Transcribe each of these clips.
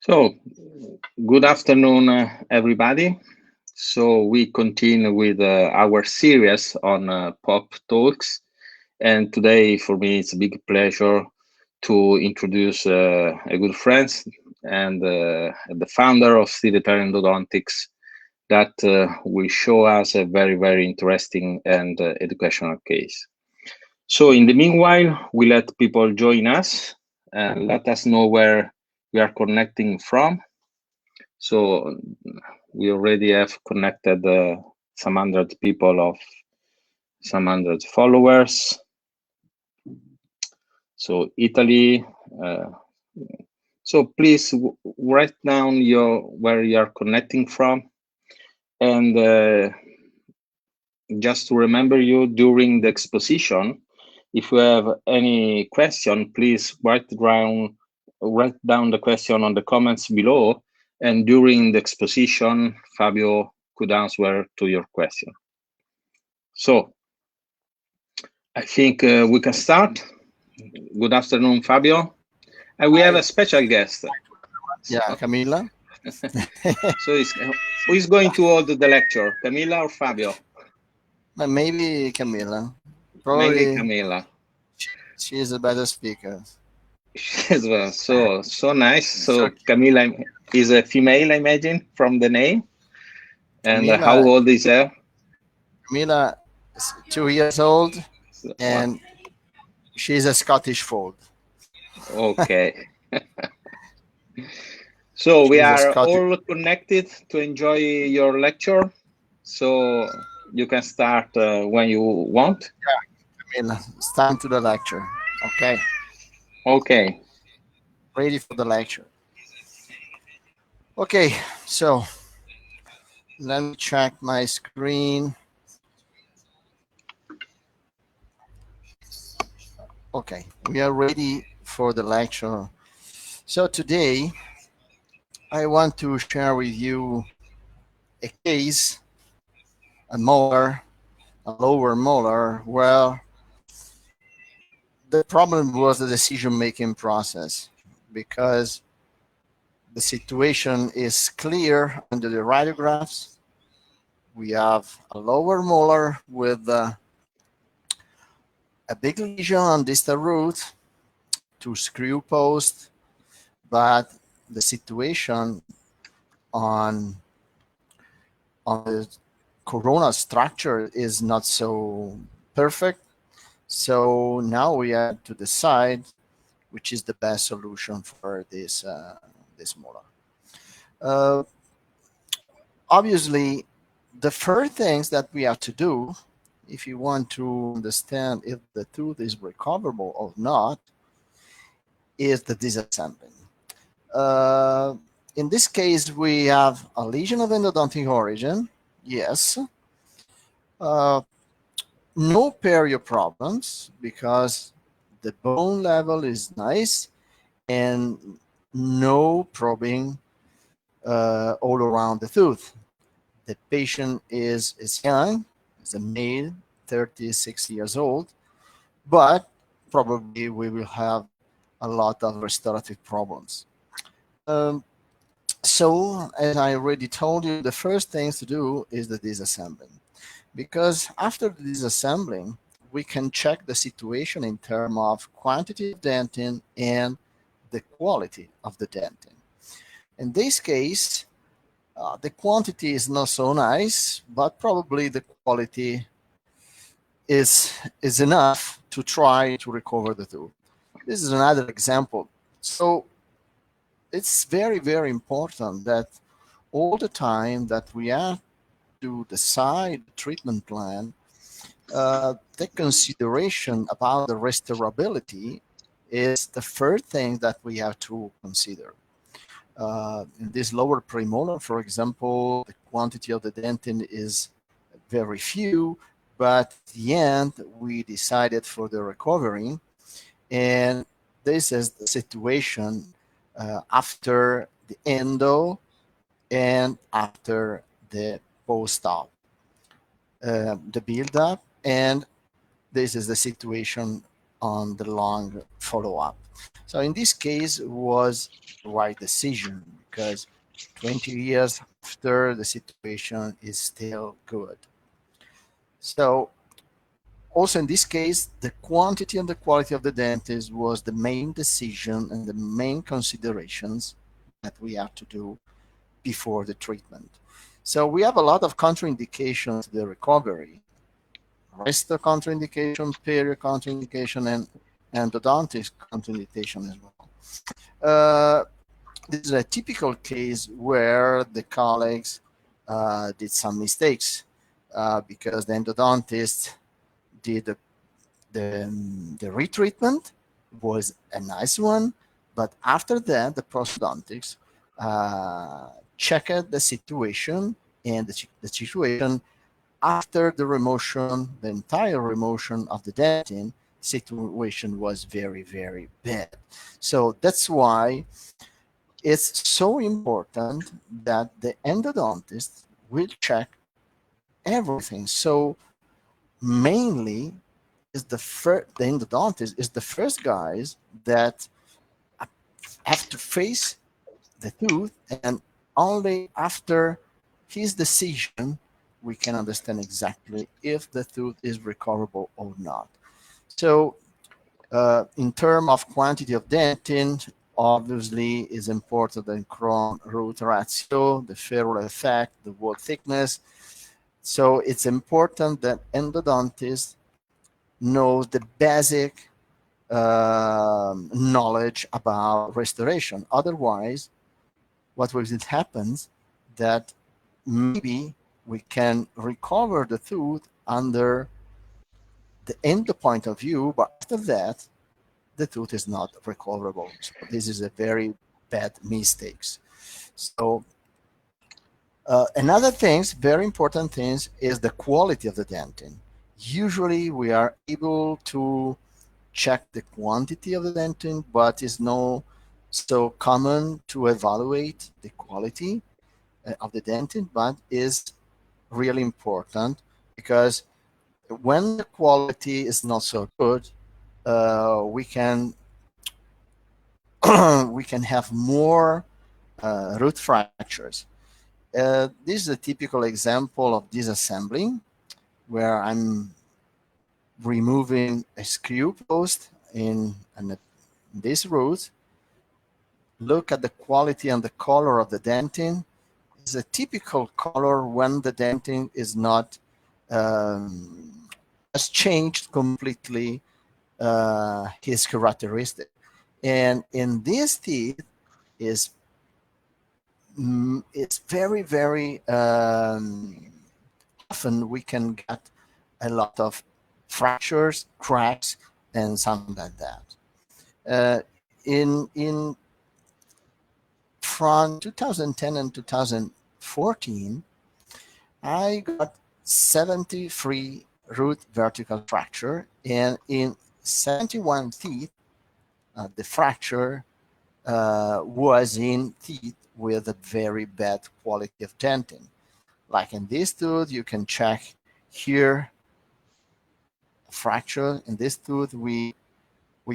So, good afternoon, everybody. So, we continue with our series on pop talks. And today, for me, it's a big pleasure to introduce a good friend and the founder of Italian endodontics that will show us a very, very interesting and educational case. So, in the meanwhile, we let people join us and let us know where we are connecting from. So we already have connected some hundred people of some hundred followers. So Italy. So please write down where you are connecting from, and just to remember you during the exposition, if you have any question, please write down the question on the comments below, and during the exposition, Fabio could answer to your question. So I think we can start. Good afternoon, Fabio. And we have a special guest. Yeah, Camilla. So who is going to hold the lecture, Camilla or Fabio? Maybe Camilla. Maybe Camilla. She is a better speaker. Well, so nice. So Camilla is a female, I imagine, from the name. And Camilla, how old is her? Camilla is 2 years old, and she's a Scottish fold. Okay. So we are all connected to enjoy your lecture. So you can start when you want. Yeah, Camilla, it's time to the lecture. Okay. Okay. Ready for the lecture. Okay, so let me check my screen. Okay, we are ready for the lecture. So today, I want to share with you a case, a molar, a lower molar, where the problem was the decision-making process, because the situation is clear under the radiographs. We have a lower molar with a big lesion on distal root, 2 screw posts, but the situation on the coronal structure is not so perfect. So now we have to decide which is the best solution for this molar. Obviously, the first things that we have to do, if you want to understand if the tooth is recoverable or not, is the disassembling. In this case, we have a lesion of endodontic origin, yes. No perio problems because the bone level is nice and no probing all around the tooth. The patient is young, is a male, 36 years old, but probably we will have a lot of restorative problems. So, as I already told you, the first things to do is the disassembling. Because after the disassembling, we can check the situation in terms of quantity of dentin and the quality of the dentin. In this case, the quantity is not so nice, but probably the quality is enough to try to recover the tooth. This is another example. So it's very, very important that all the time that we have to decide the treatment plan, the consideration about the restorability is the first thing that we have to consider. In this lower premolar, for example, the quantity of the dentin is very few, but at the end, we decided for the recovery. And this is the situation after the endo and after the post-op. The build-up, and this is the situation on the long follow-up. So in this case, it was the right decision because 20 years after, the situation is still good. So also in this case, the quantity and the quality of the dentist was the main decision and the main considerations that we have to do before the treatment. So we have a lot of contraindications to the recovery. Resto contraindication, perio contraindication, and endodontist contraindication as well. This is a typical case where the colleagues did some mistakes because the endodontist did the retreatment, was a nice one, but after that the prosthodontics checked the situation, and the situation after the remotion, the entire remotion of the dentin, situation was very, very bad. So that's why it's so important that the endodontist will check everything. So mainly is the endodontist is the first guys that have to face the tooth, and only after his decision we can understand exactly if the tooth is recoverable or not. So in terms of quantity of dentin, obviously is important the crown root ratio, the ferrule effect, the wall thickness. So it's important that endodontist knows the basic knowledge about restoration. Otherwise, what will happen that maybe we can recover the tooth under the endo point of view, but after that, the tooth is not recoverable. So this is a very bad mistakes. So another things, very important things, is the quality of the dentin. Usually we are able to check the quantity of the dentin, but it's not so common to evaluate the quality of the dentin, but is really important because when the quality is not so good, we can we can have more root fractures. This is a typical example of disassembling, where I'm removing a screw post in this root. Look at the quality and the color of the dentin. It's a typical color when the dentin is not has changed completely his characteristic. And in this teeth is it's very, very often we can get a lot of fractures, cracks, and something like that. In from 2010 and 2014, I got 73 root vertical fracture, and in 71 teeth, the fracture was in teeth with a very bad quality of dentin. Like in this tooth, you can check here fracture. In this tooth, we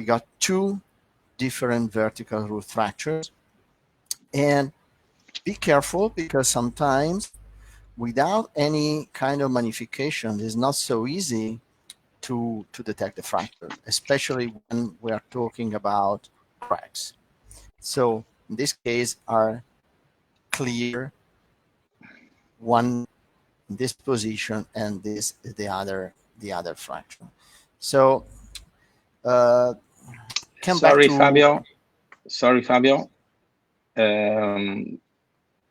got 2 different vertical root fractures. And be careful, because sometimes without any kind of magnification, it's not so easy to detect the fracture, especially when we are talking about cracks. So in this case are clear, one in this position and this is the other fracture. So Sorry, Fabio.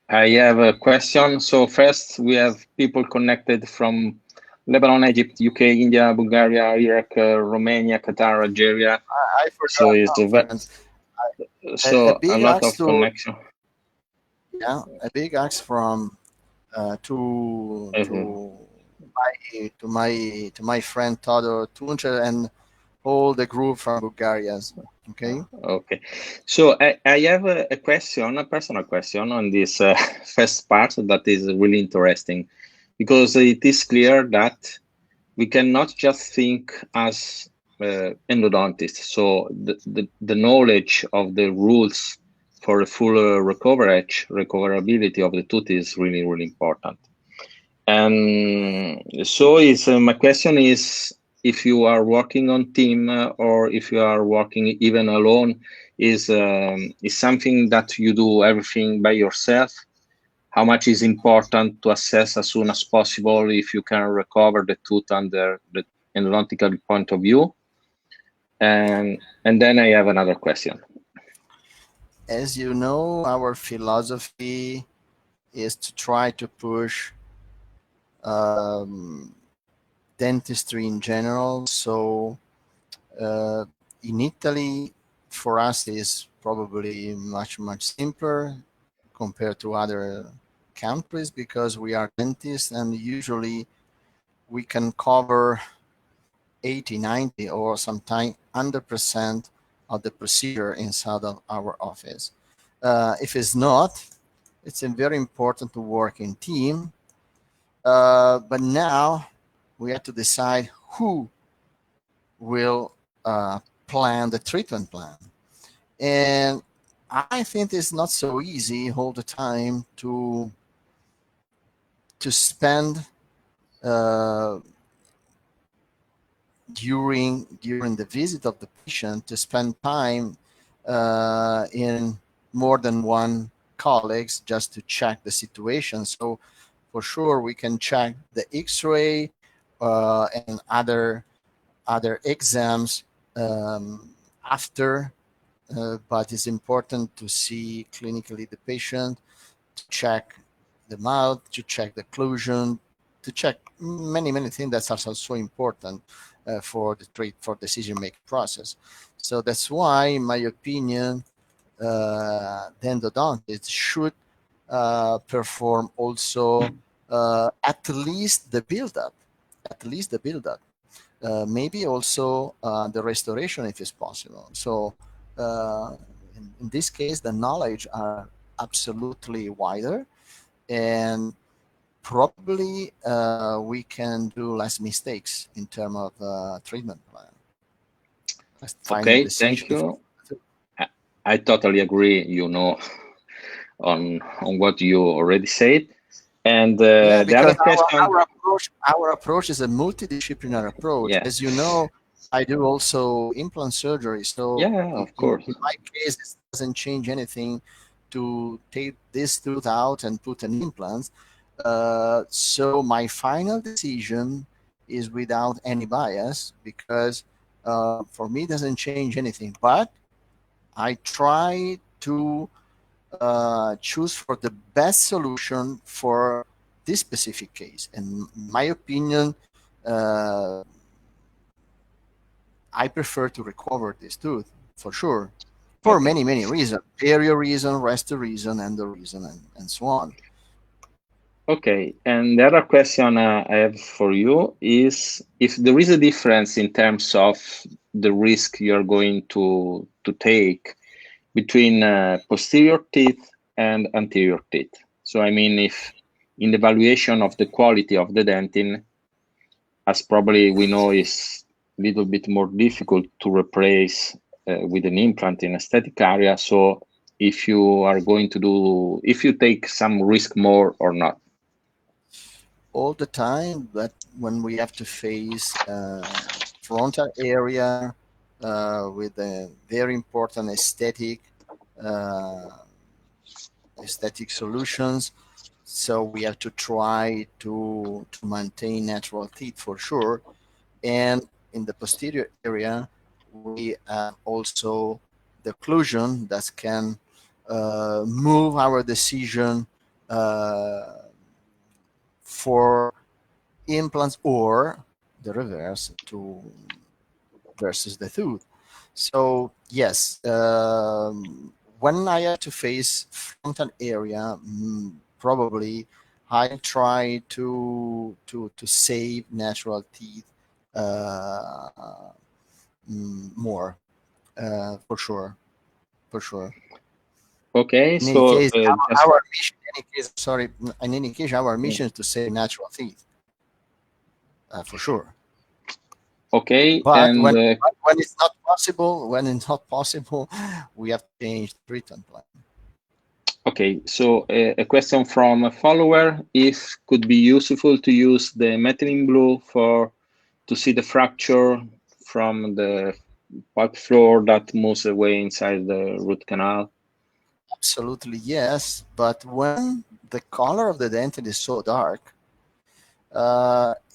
I have a question. So first, we have people connected from Lebanon, Egypt, UK, India, Bulgaria, Iraq, Romania, Qatar, Algeria. I forgot. So it's a lot of connection. Yeah, a big ask from to my friend Todor Tuncer and all the group from Bulgaria. Okay. Okay. So I have a question, a personal question on this first part that is really interesting, because it is clear that we cannot just think as endodontists. So the knowledge of the rules for the full recoverability of the tooth is really, really important. And so my question is, if you are working on team or if you are working even alone, is something that you do everything by yourself? How much is important to assess as soon as possible if you can recover the tooth under the endodontical point of view? And then I have another question. As you know, our philosophy is to try to push dentistry in general. So in Italy, for us, is probably much simpler compared to other countries because we are dentists and usually we can cover 80, 90, or sometimes 100% of the procedure inside of our office. If it's not, it's very important to work in team. But now we have to decide who will plan the treatment plan. And I think it's not so easy all the time to spend during the visit of the patient, to spend time in more than one colleagues just to check the situation. So for sure we can check the X-ray and other exams after, but it's important to see clinically the patient, to check the mouth, to check the occlusion, to check many things that are also important for the decision-making process. So that's why, in my opinion, the endodontist should perform also at least the build-up, maybe also the restoration if it's possible. So in this case, the knowledge are absolutely wider, and probably we can do less mistakes in terms of treatment plan. Okay, thank you. I totally agree, on what you already said. And yeah, the other question, our approach is a multidisciplinary approach. Yeah. As you know, I do also implant surgery, so yeah, of course. In my case, it doesn't change anything to take this tooth out and put an implant. So my final decision is without any bias because for me it doesn't change anything. But I try to choose for the best solution for this specific case. And in my opinion, I prefer to recover this tooth for sure, for many reasons: area reason, rest reason, and the reason, and so on. Okay, and the other question I have for you is if there is a difference in terms of the risk you're going to take between posterior teeth and anterior teeth. So I mean, if in the evaluation of the quality of the dentin, as probably we know is a little bit more difficult to replace with an implant in aesthetic area. So if you are going to if you take some risk more or not. All the time, but when we have to face frontal area with a very important aesthetic solutions, so we have to try to maintain natural teeth for sure. And in the posterior area, we have also the occlusion that can move our decision for implants or the reverse to versus the tooth. So yes, when I have to face frontal area, probably I try to save natural teeth more, for sure. Okay, in so any case, our mission. In any case, our mission is to save natural teeth, for sure. Okay, but and when it's not possible, we have to change the treatment plan. Okay, so a question from a follower: if could be useful to use the methylene blue for to see the fracture from the pipe floor that moves away inside the root canal? Absolutely yes, but when the color of the dentin is so dark,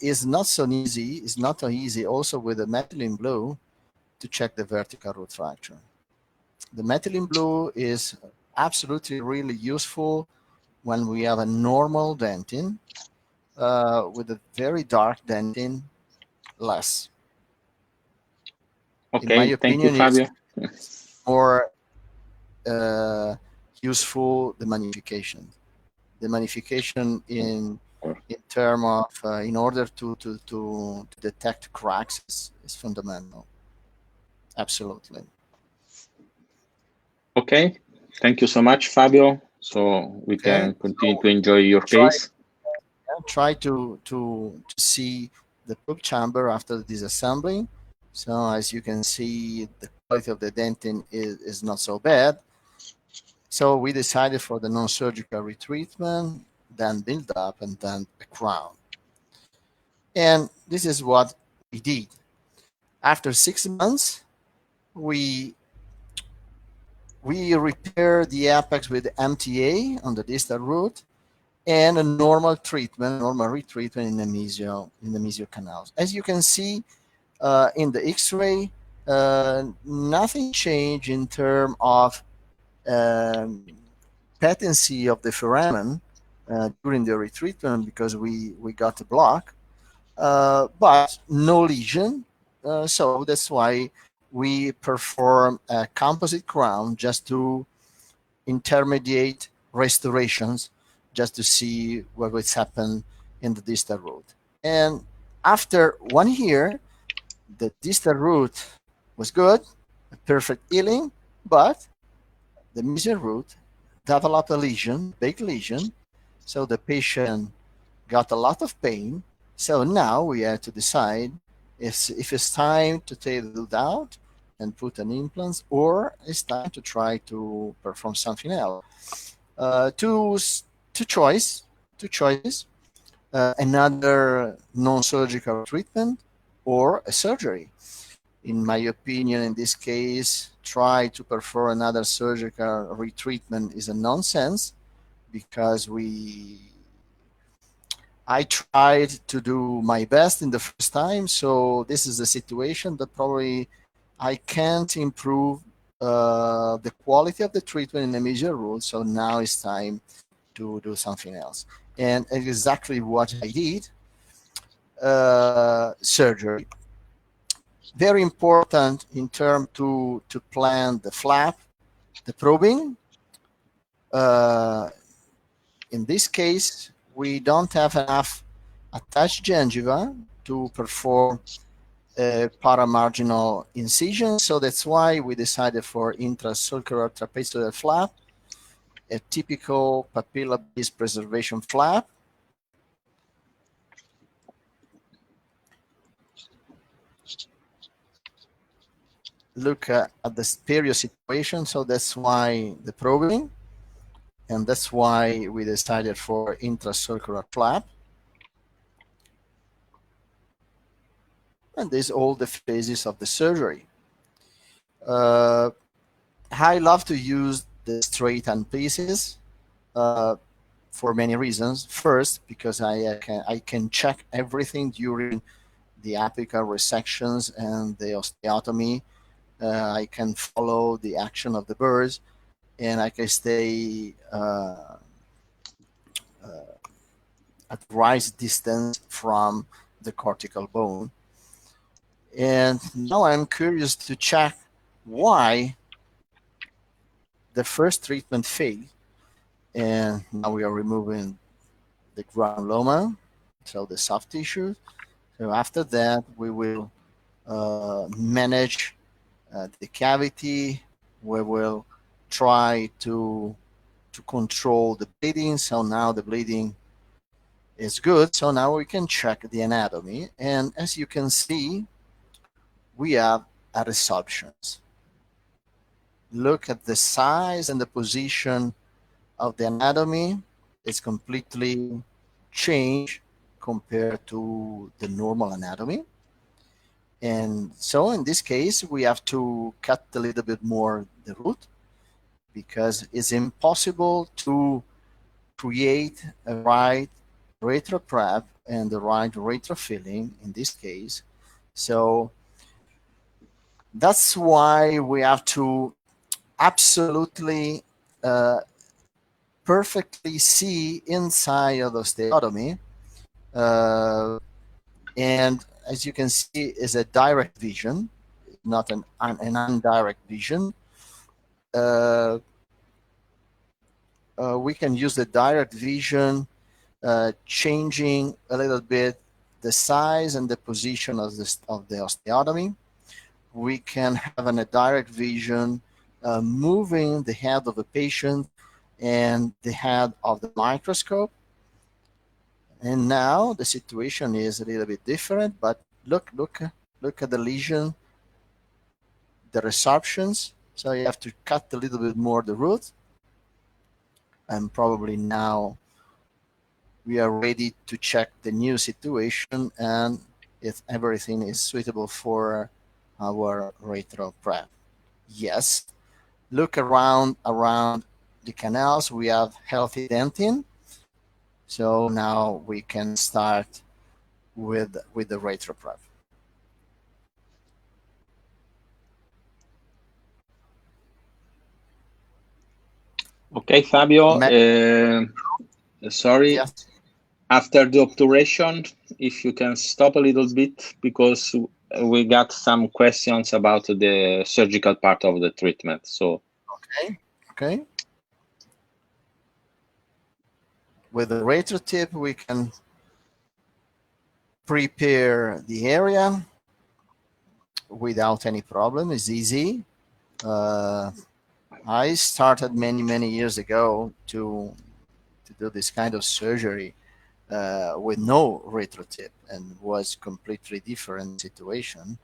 it's not so easy. It's not so easy also with the methylene blue to check the vertical root fracture. The methylene blue is absolutely really useful when we have a normal dentin. With a very dark dentin, less. In my Okay, thank you, opinion, it's Fabio. more uh, useful the magnification. The magnification in term of in order to detect cracks is fundamental. Absolutely. Okay, thank you so much, Fabio. So we Okay. can continue So to enjoy your try case. try to see the probe chamber after the disassembling. So as you can see, the quality of the dentin is not so bad. So we decided for the non-surgical retreatment, then build up, and then a crown. And this is what we did. After 6 months, we we repair the apex with MTA on the distal root and a normal treatment, normal retreatment in the mesial canals. As you can see in the X-ray, nothing changed in terms of um, patency of the foramen during the retreatment because we got a block, but no lesion. So that's why we perform a composite crown just to intermediate restorations, just to see what would happen in the distal root. And after 1 year, the distal root was good, a perfect healing, but the mesial root developed a lesion, big lesion. So the patient got a lot of pain. So now we have to decide if it's time to take the root out and put an implant, or it's time to try to perform something else. Uh, two, two choice, two choices: another non-surgical treatment or a surgery. In my opinion, in this case, try to perform another surgical retreatment is a nonsense because I tried to do my best in the first time, so this is a situation that probably I can't improve the quality of the treatment in the mesial root. So now it's time to do something else, and exactly what I did: surgery. Very important in terms to plan the flap, the probing. Uh, in this case, we don't have enough attached gingiva to perform a paramarginal incision, so that's why we decided for intracircular trapezoidal flap, a typical papilla-based preservation flap. Look at the stereo situation, so that's why the probing, and that's why we decided for intracircular flap. And this all the phases of the surgery. Uh, I love to use the straight handpieces uh, for many reasons. First, because I can check everything during the apical resections and the osteotomy. I can follow the action of the burrs, and I can stay at right distance from the cortical bone. And now I'm curious to check why the first treatment failed. And now we are removing the granuloma, so the soft tissue. So after that, we will manage the cavity. We will try to control the bleeding. So now the bleeding is good. So now we can check the anatomy. And as you can see, we have a resorptions. Look at the size and the position of the anatomy is completely changed compared to the normal anatomy. And so in this case, we have to cut a little bit more the root, because it's impossible to create a right retro prep and the right retro filling in this case. So that's why we have to absolutely perfectly see inside of the osteotomy. And as you can see, is a direct vision, not an indirect vision. We can use the direct vision, changing a little bit the size and the position of the osteotomy. We can have a direct vision, moving the head of the patient and the head of the microscope. And now the situation is a little bit different, but look at the lesion, the resorptions. So you have to cut a little bit more the root. And probably now we are ready to check the new situation and if everything is suitable for our retro prep. Yes, look around the canals. We have healthy dentin. So now we can start with the retro prep. Okay, Fabio, sorry. Yes. After the obturation, if you can stop a little bit, because we got some questions about the surgical part of the treatment. So Okay. With the retro tip, we can prepare the area without any problem. It's easy. I started many years ago to do this kind of surgery with no retro tip, and was completely different situation.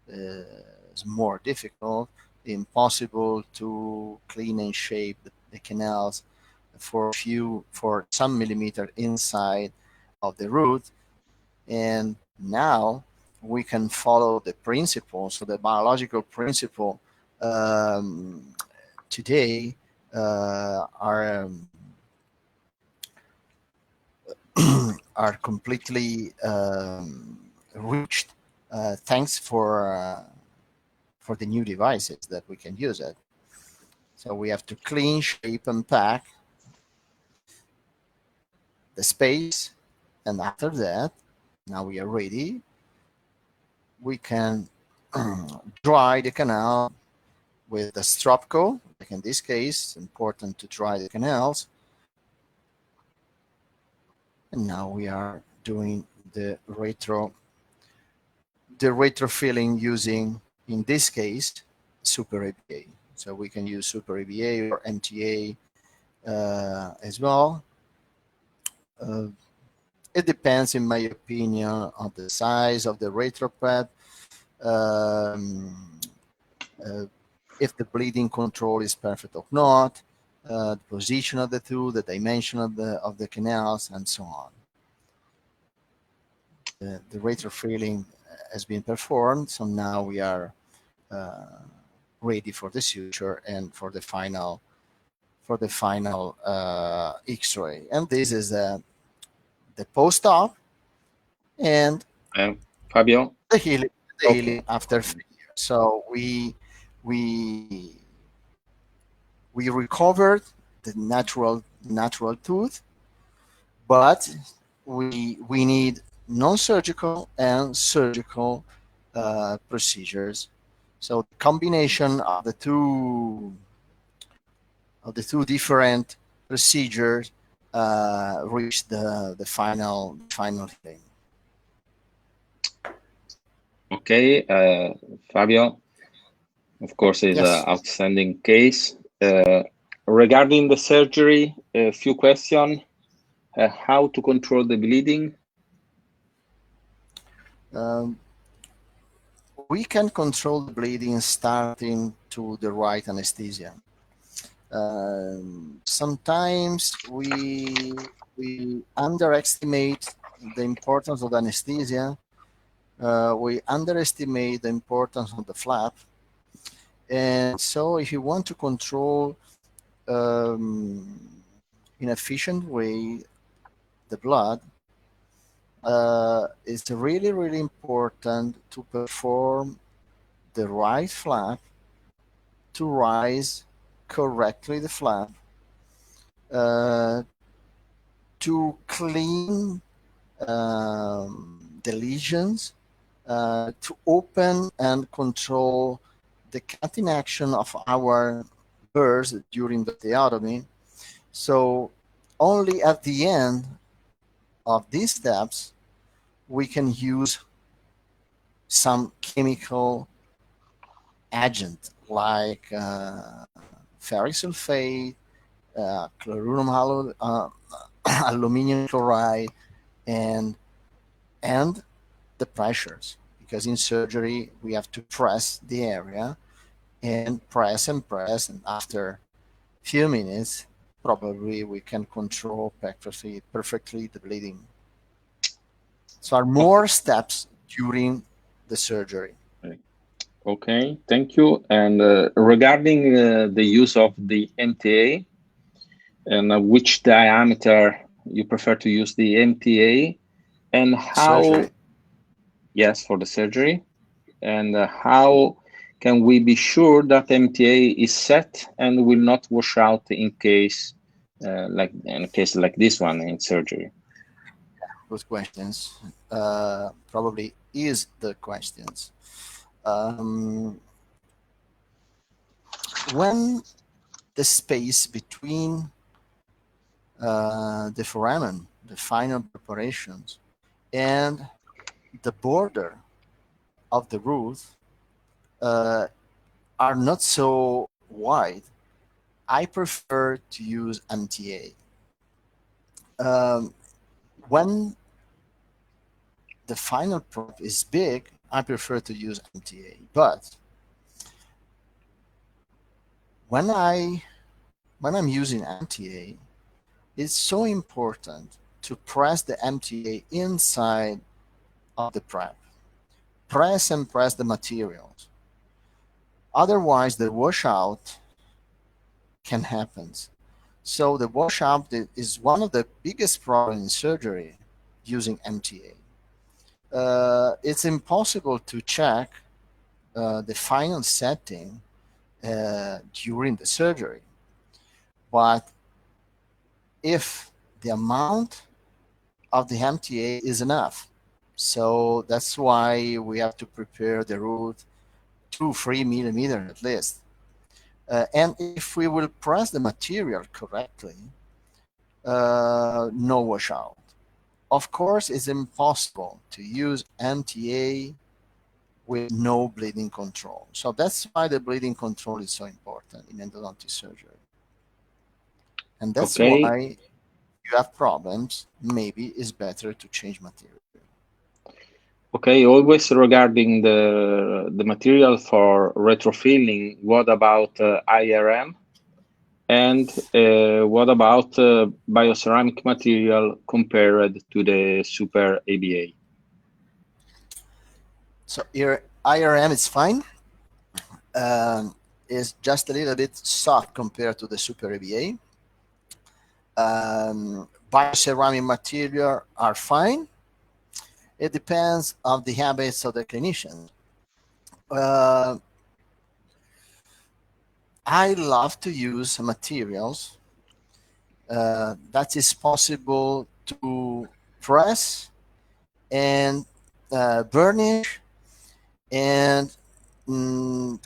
It's more difficult, impossible to clean and shape the canals for some millimeter inside of the root. And now we can follow the principle. So the biological principle today are completely reached thanks for the new devices that we can use it. So we have to clean, shape, and pack the space, and after that, now we are ready. We can dry the canal with the Stropco. Like in this case, it's important to dry the canals. And now we are doing the retro filling using, in this case, Super ABA. So we can use Super ABA or MTA as well. It depends, in my opinion, on the size of the retro prep. If the bleeding control is perfect or not, the position of the tooth, the dimension of the canals, and so on. The retro filling has been performed, so now we are ready for the suture and for the final X-ray. And this is the post-op and Fabio, the healing after 3 years. So we recovered the natural tooth, but we need non-surgical and surgical procedures. So the combination of the two different procedures reach the final healing. Okay, Fabio, of course, is Yes. an outstanding case. Regarding the surgery, a few questions. How to control the bleeding? We can control the bleeding starting to the right anesthesia. Sometimes we underestimate the importance of anesthesia. We underestimate the importance of the flap. And so if you want to control in efficient way the blood, it's really, really important to perform the right flap, to rise correctly the flap, uh, to clean the lesions, to open and control the cutting action of our burrs during the theotomy. So only at the end of these steps we can use some chemical agent like ferric sulfate, aluminum chloride, and the pressures, because in surgery we have to press the area and press, and after few minutes probably we can control perfectly the bleeding. So are more steps during the surgery. Okay, thank you. And regarding the use of the MTA and which diameter you prefer to use the MTA and how, Surgery. yes, for the surgery, and how can we be sure that MTA is set and will not wash out in case like in a case like this one in surgery? Good questions. Probably is the questions. When the space between the foramen, the final preparations, and the border of the root are not so wide, I prefer to use MTA. When the final prep is big, I prefer to use MTA. But when I'm using MTA, it's so important to press the MTA inside of the prep. Press and press the materials. Otherwise, the washout can happen. So the washout is one of the biggest problems in surgery using MTA. It's impossible to check the final setting during the surgery. But if the amount of the MTA is enough, so that's why we have to prepare the root 2-3 millimeters at least. And if we will press the material correctly, no washout. Of course, it's impossible to use MTA with no bleeding control. So that's why the bleeding control is so important in endodontic surgery. And that's Okay. why you have problems, maybe it's better to change material. Okay, always regarding the material for retrofilling, what about IRM? And what about bioceramic material compared to the Super ABA? So your IRM is fine. Is just a little bit soft compared to the Super ABA. Bioceramic material are fine. It depends on the habits of the clinician. I love to use materials that is possible to press and burnish and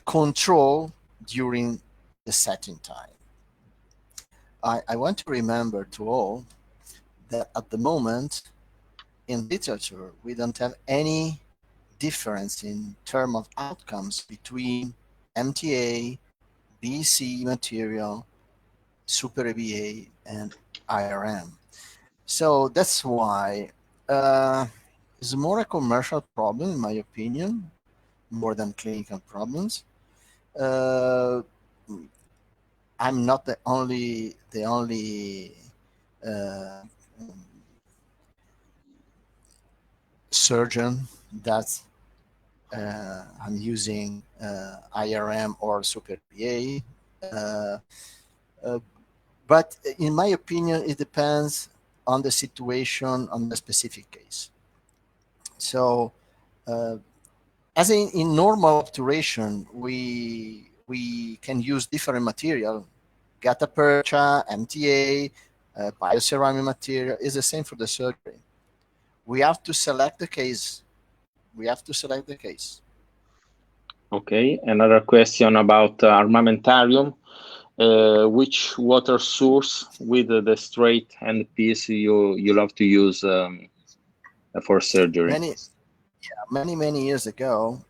control during the setting time. I want to remember to all that at the moment in literature we don't have any difference in terms of outcomes between MTA, BC material, Super ABA, and IRM. So that's why it's more a commercial problem, in my opinion, more than clinical problems. I'm not the only surgeon that I'm using IRM or Super PA. Uh, but in my opinion, it depends on the situation, on the specific case. So, as in normal obturation, we can use different material, gutta percha, MTA, bioceramic material. Is the same for the surgery. We have to select the case. We have to select the case. Okay, another question about armamentarium. Which water source with the straight end piece you love to use for surgery? Many years ago,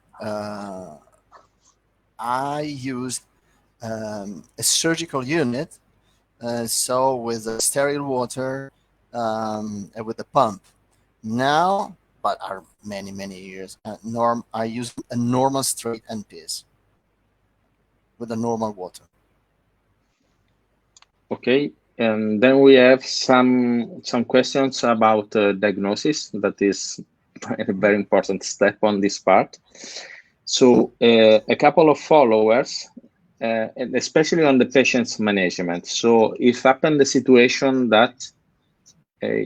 I used a surgical unit, so with a sterile water and with a pump. Now, but are many years, I use a normal straight end piece with a normal water. Okay, and then we have some questions about diagnosis. That is a very important step on this part. So a couple of followers, and especially on the patient's management. So if happen the situation that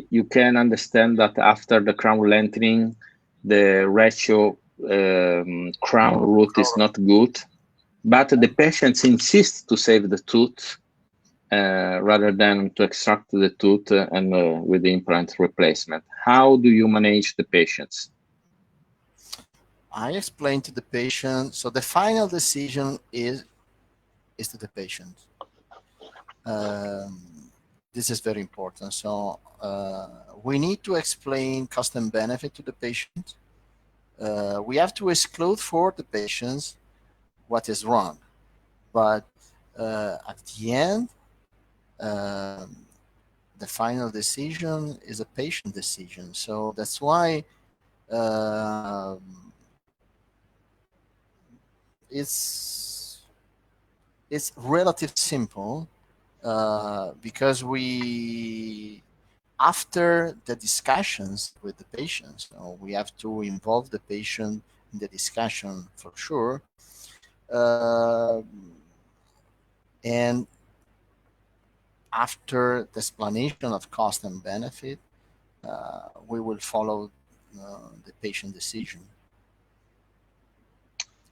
you can understand that after the crown lengthening, the ratio crown root is not good, but the patients insist to save the tooth rather than to extract the tooth and with the implant replacement. How do you manage the patients? I explain to the patient, so the final decision is to the patient. This is very important. So we need to explain cost and benefit to the patient. We have to exclude for the patients what is wrong. But at the end, the final decision is a patient decision. So that's why it's relatively simple because we, after the discussions with the patient, so we have to involve the patient in the discussion for sure. And after the explanation of cost and benefit, we will follow the patient decision.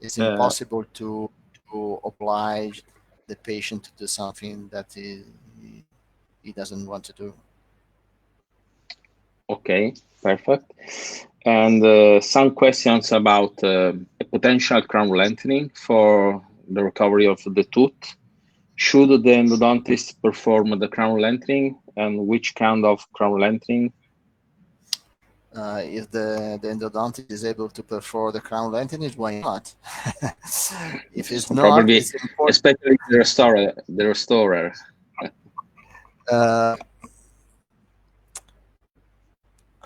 It's impossible to oblige the patient to do something that he doesn't want to do. Okay, perfect. And some questions about a potential crown lengthening for the recovery of the tooth. Should the endodontist perform the crown lengthening, and which kind of crown lengthening? If the endodontist is able to perform the crown lengthening, why not? If it's not, probably, it's important. especially the restorer. I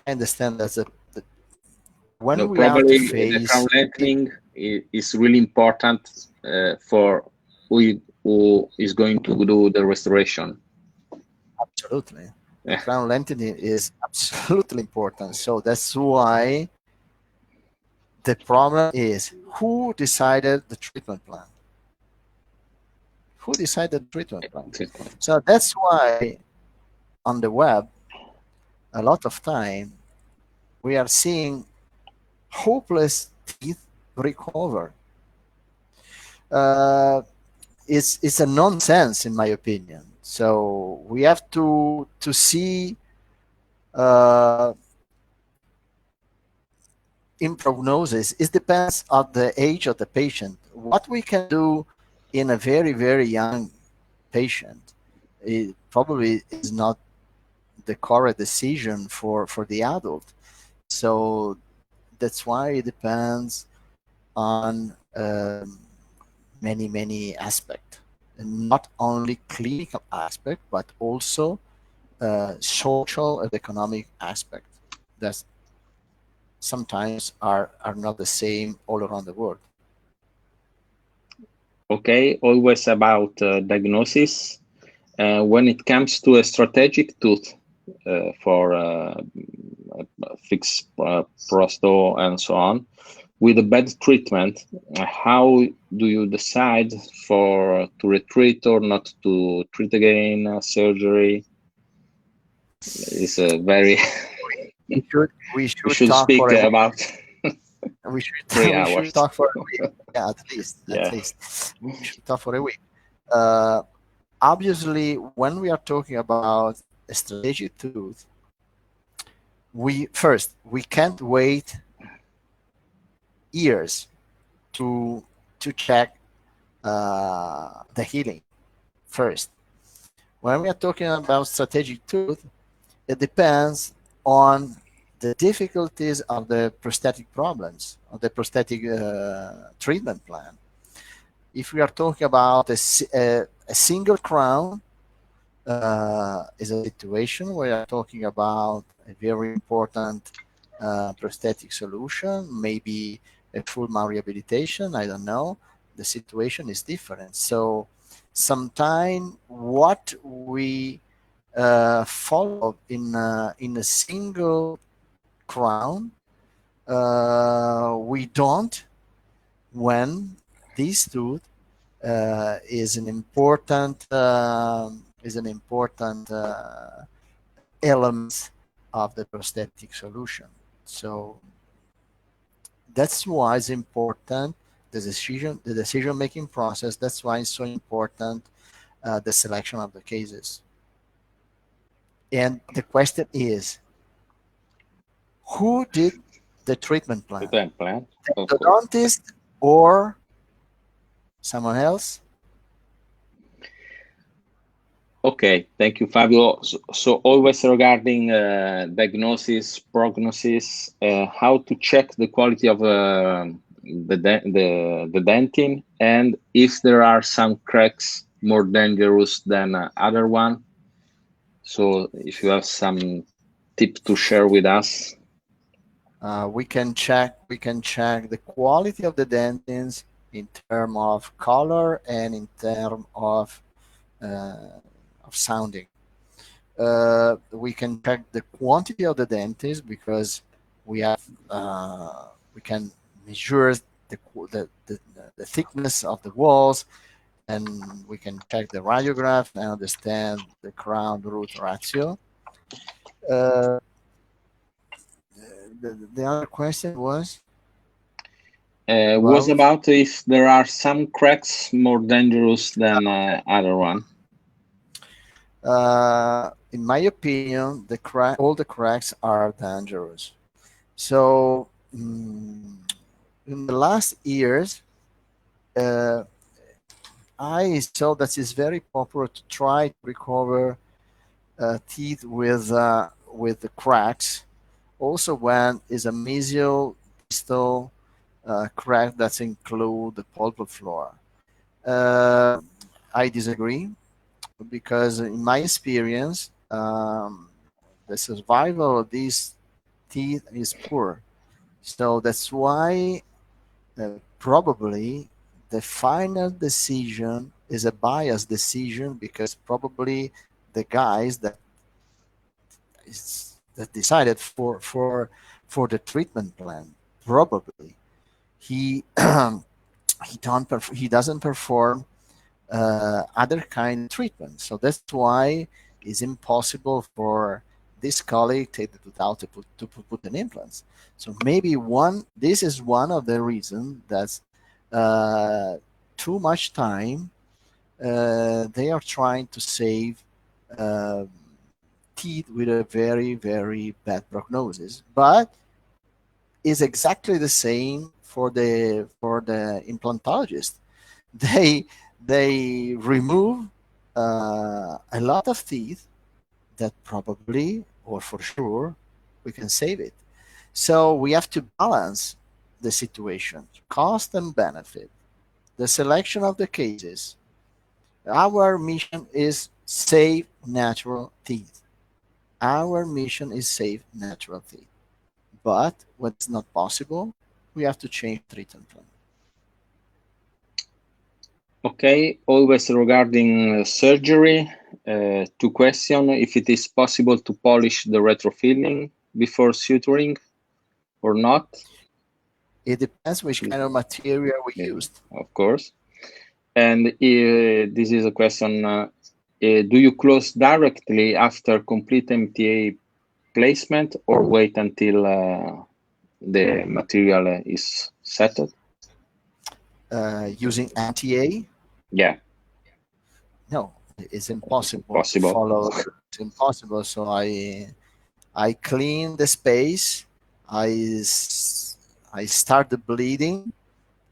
understand that's when no, we have to probably face the crown lengthening is really important for who is going to do the restoration. Absolutely. The crown lengthening is absolutely important. So that's why the problem is who decided the treatment plan? Who decided the treatment plan? So that's why on the web, a lot of time we are seeing hopeless teeth recover. It's a nonsense in my opinion. So we have to see in prognosis. It depends on the age of the patient. What we can do in a very young patient, it probably is not the correct decision for the adult. So that's why it depends on many aspects, and not only clinical aspect, but also social and economic aspect that sometimes are not the same all around the world. Okay, always about diagnosis. When it comes to a strategic tooth for fixed prosto and so on, with a bad treatment, how do you decide for to retreat or not to treat again? Surgery is a very We we should should talk speak for a week. about We should 3 hours. talk for a week. Yeah, at least Yeah. we should talk for a week. Uh, Obviously, when we are talking about a strategic tooth, we can't wait years to check the healing first. When we are talking about strategic tooth, it depends on the difficulties of the prosthetic problems, of the prosthetic treatment plan. If we are talking about a single crown, is a situation where we are talking about a very important prosthetic solution, maybe a full malrehabilitation, I don't know. The situation is different. So sometimes what we follow in a single crown, we don't when this tooth is an important element of the prosthetic solution. So that's why it's important the decision making process. That's why it's so important the selection of the cases. And the question is, who did the treatment plan? Treatment plan, The of course. endodontist or someone else? Okay, thank you, Fabio. So always regarding diagnosis, prognosis, how to check the quality of the dentin, and if there are some cracks more dangerous than other one. So if you have some tip to share with us. We can check the quality of the dentins in terms of color and in terms of sounding. We can check the quantity of the dentist because we have we can measure the thickness of the walls, and we can check the radiograph and understand the crown root ratio. Uh, the other question was Was about if there are some cracks more dangerous than other one. In my opinion, all the cracks are dangerous. So in the last years, I saw that it's very popular to try to recover teeth with the cracks. Also, when is a mesial distal crack that include the pulpal floor. I disagree because in my experience, the survival of these teeth is poor. So that's why probably the final decision is a biased decision because probably the guys that decided for the treatment plan probably he he doesn't perform other kind of treatment. So that's why it's impossible for this colleague take the tooth out to put an implant. So maybe this is one of the reasons that too much time they are trying to save uh, teeth with a very, very bad prognosis. But is exactly the same for the implantologist. They remove a lot of teeth that probably or for sure we can save it. So we have to balance the situation, cost and benefit, the selection of the cases. Our mission is save natural teeth. Our mission is save natural teeth. But when it's not possible, we have to change treatment plan. Okay, always regarding surgery, two questions. If it is possible to polish the retrofilling before suturing or not? It depends which kind of material we Yeah, used. of course. And this is a question, do you close directly after complete MTA placement or wait until the material is settled? Using MTA? Yeah, No, it's impossible to possible. follow. It's impossible. So I clean the space. I start the bleeding,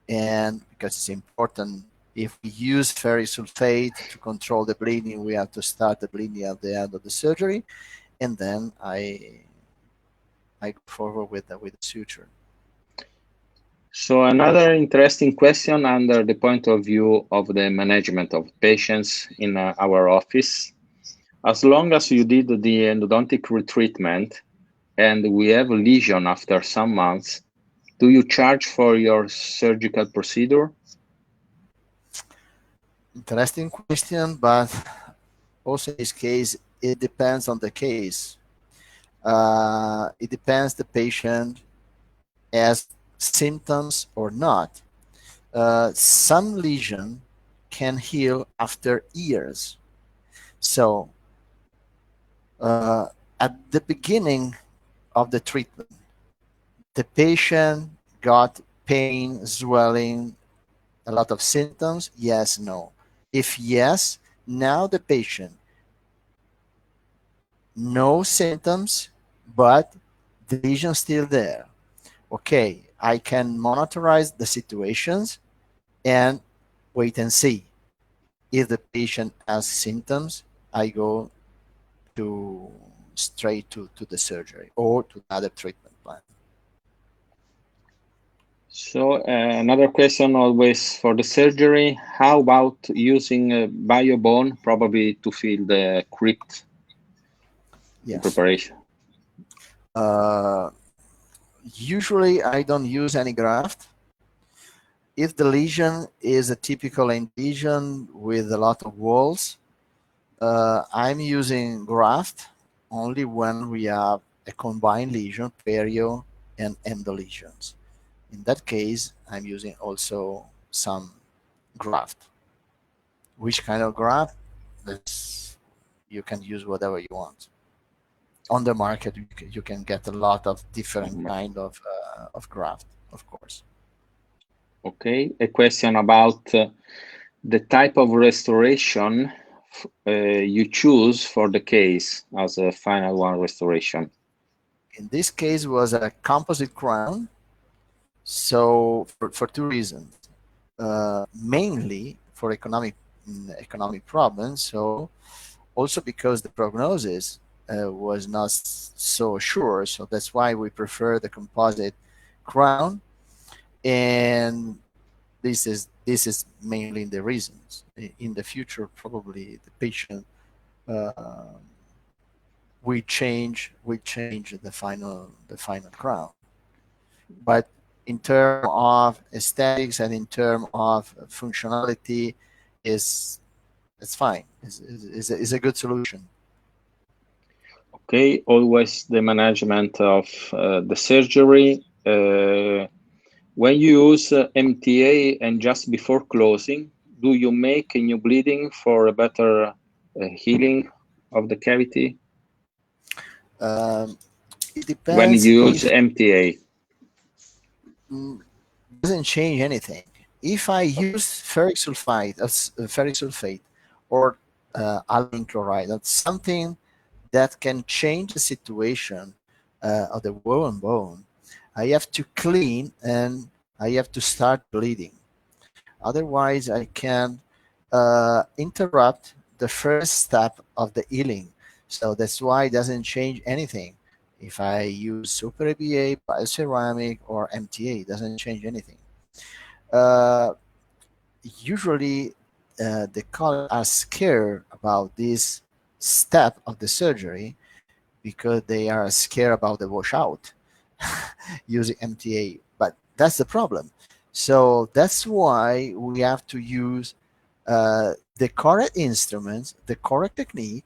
and because it's important, if we use ferric sulfate to control the bleeding, we have to start the bleeding at the end of the surgery, and then I go forward with the suture. So another interesting question under the point of view of the management of patients in our office. As long as you did the endodontic retreatment and we have a lesion after some months, do you charge for your surgical procedure? Interesting question, but also in this case, it depends on the case. It depends the patient has symptoms or not. Some lesion can heal after years. So at the beginning of the treatment, the patient got pain, swelling, a lot of symptoms. Yes, no. If yes, now the patient no symptoms, but the lesion still there. Okay, I can monitorize the situations and wait and see. If the patient has symptoms, I go to straight to the surgery or to another treatment plan. So another question always for the surgery, how about using biobone probably to fill the crypt Yes. preparation? Uh, Usually, I don't use any graft. If the lesion is a typical lesion with a lot of walls, I'm using graft only when we have a combined lesion, perio and endo lesions. In that case, I'm using also some graft. Which kind of graft? That's, you can use whatever you want. On the market, you can get a lot of different kind of graft, of course. Okay, a question about the type of restoration you choose for the case as a final one restoration. In this case, was a composite crown. So for two reasons, mainly for economic problems. So also because the prognosis was not so sure. So that's why we prefer the composite crown, and this is mainly the reasons. In the future, probably the patient uh, we change the final crown. But in terms of aesthetics and in terms of functionality, is it's fine. Is a good solution. Okay, always the management of the surgery. When you use MTA and just before closing, do you make a new bleeding for a better healing of the cavity? Um, it When depends you use if MTA. mm, doesn't change anything. If I use ferric sulfate or aluminum chloride, that's something that can change the situation of the wound bone. I have to clean and I have to start bleeding. Otherwise, I can interrupt the first step of the healing. So that's why it doesn't change anything. If I use Super ABA, bioceramic, or MTA, it doesn't change anything. Uh, Usually, the colleagues are scared about this step of the surgery because they are scared about the washout using MTA. But that's the problem. So that's why we have to use the correct instruments, the correct technique,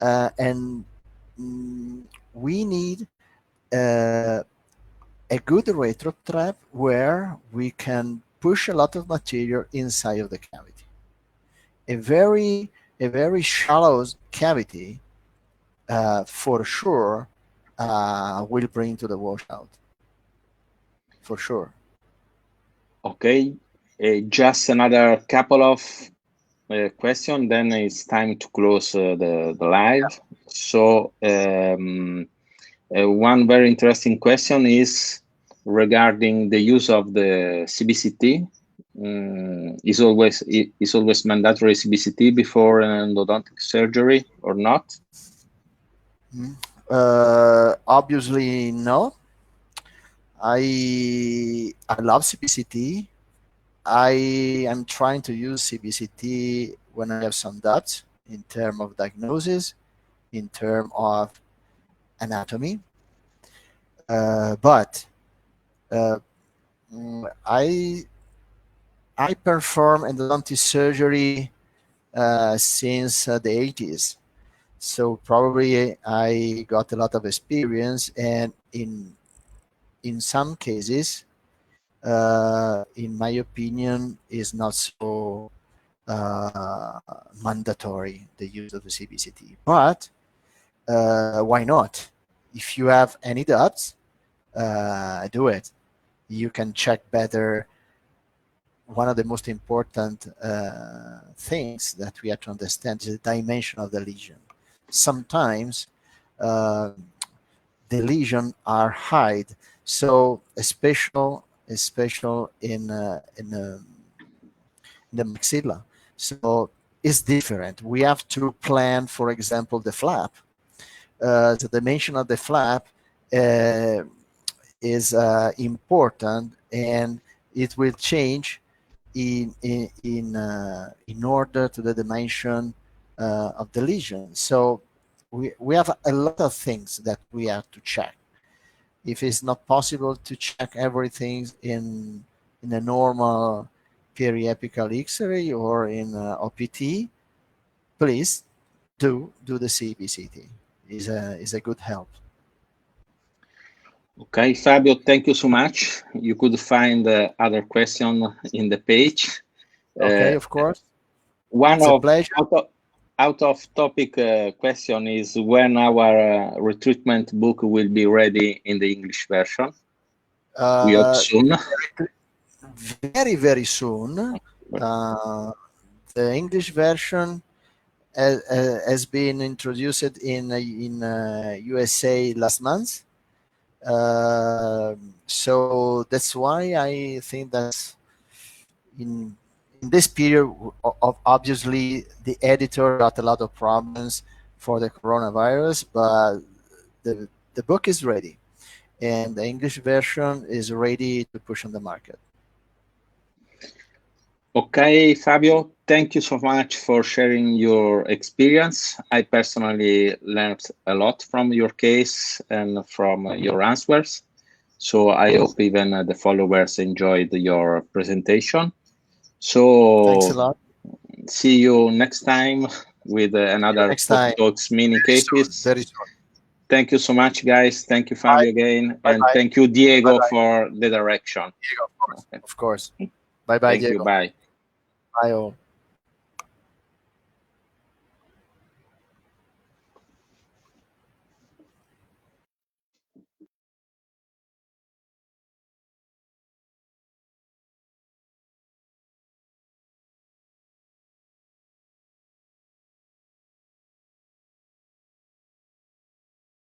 and we need a good retro trap where we can push a lot of material inside of the cavity. A very shallow cavity, for sure, will bring to the washout. For sure. Okay, just another couple of question, then it's time to close the live. So one very interesting question is regarding the use of the CBCT. Is always mandatory CBCT before an endodontic surgery or not? Obviously, no. I love CBCT. I am trying to use CBCT when I have some doubts in terms of diagnosis, in terms of anatomy. But I perform endodontic surgery since the 80s. So probably I got a lot of experience, and in some cases, in my opinion, is not so mandatory the use of the CBCT. But why not? If you have any doubts, do it. You can check better. One of the most important things that we have to understand is the dimension of the lesion. Sometimes the lesion are hide, so especially in the maxilla. So it's different. We have to plan, for example, the flap. The dimension of the flap is important, and it will change in order to the dimension of the lesion. So we have a lot of things that we have to check. If it's not possible to check everything in a normal periapical X-ray or in OPT, please do the CBCT. Is a good help. Okay, Fabio, thank you so much. You could find other question in the page. Okay, of course. One it's of a pleasure. Out of topic question is when our retreatment book will be ready in the English version. We hope soon. Very soon. The English version has been introduced in USA last month. So that's why I think that in this period, obviously the editor got a lot of problems for the coronavirus, but the book is ready, and the English version is ready to push on the market. Okay, Fabio, thank you so much for sharing your experience. I personally learned a lot from your case and from your answers. So I hope even the followers enjoyed your presentation. So thanks a lot. See you next time with another Pop Talks mini cases. Very soon. Thank you so much, guys. Thank you, Fabio, again. And thank you, Diego, for the direction. Diego, of course. Bye-bye, Diego. Thank you. Bye. Bye, all.